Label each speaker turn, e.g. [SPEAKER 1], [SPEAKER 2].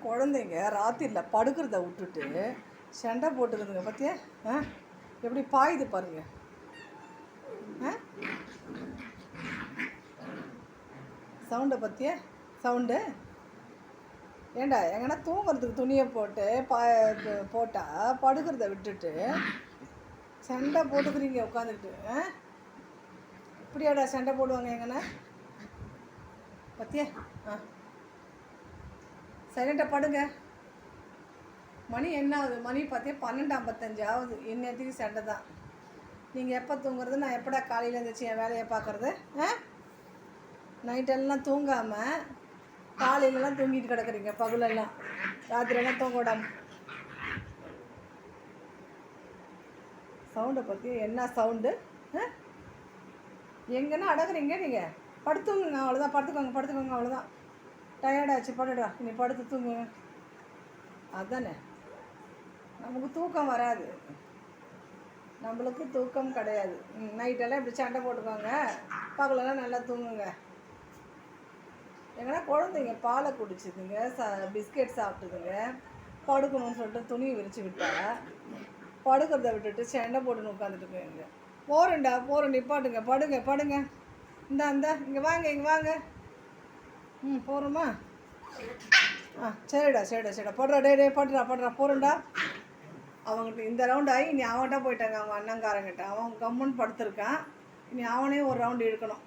[SPEAKER 1] குழந்தைங்க ராத்திரியில் படுக்கிறத விட்டுட்டு சண்டை போட்டுக்குதுங்க பார்த்தியா? எப்படி பாயுது பாருங்க. சவுண்டை பார்த்தியா? சவுண்டு ஏண்டா எங்கன்னா தூங்குறதுக்கு துணியை போட்டு போட்டால் படுக்கிறத விட்டுட்டு சண்டை போட்டுக்கிறீங்க உட்காந்துக்கிட்டு. இப்படியாடா சண்டை போடுவாங்க எங்கன்னா பார்த்தியா? சைலண்டாக படுங்க. மணி என்ன ஆகுது? மணி பார்த்தியா 12:55 ஆகுது. இன்னத்துக்கு சண்டை தான். நீங்கள் எப்போ தூங்குறது? நான் எப்படா காலையில் இருந்துச்சு என் வேலையை பார்க்குறது? நைட்டெல்லாம் தூங்காமல் காலையிலலாம் தூங்கிட்டு கிடக்குறீங்க. பகலெல்லாம் ராத்திரியெல்லாம் தூங்க விடாமல். சவுண்டை பற்றி என்ன சவுண்டு? எங்கன்னா அடங்குறீங்க நீங்கள்? படுத்துங்க, அவ்வளோதான். படுத்துக்கோங்க அவ்வளோதான். டயர்டாச்சு, படுடா, நீ படுத்து தூங்குங்க. அதுதானே, நமக்கு தூக்கம் வராது. நம்மளுக்கு தூக்கம் கிடையாது. நைட்டெல்லாம் இப்படி சண்டை போட்டுக்கோங்க, பகலெல்லாம் நல்லா தூங்குங்க. எங்கன்னா குழந்தைங்க பாலை குடிச்சுதுங்க, பிஸ்கெட் சாப்பிட்டுதுங்க, படுக்கணும்னு சொல்லிட்டு துணியை விரித்து விட்டா படுக்கிறத விட்டுட்டு சண்டை போட்டுன்னு உட்காந்துட்டு போயிங்க. போகிறேன்டா நிப்பாட்டுங்க. படுங்க. இந்தா இங்கே வாங்க. போகிறோமா? சரிடா. படுறா படுறா போகிறேன்டா. அவங்ககிட்ட இந்த ரவுண்ட் ஆகி இனி அவன்கிட்ட போயிட்டாங்க, அவங்க அண்ணங்காரங்கிட்ட. அவன் கம்முன்னு படுத்துருக்கான். இனி அவனே ஒரு ரவுண்டு இழுக்கணும்.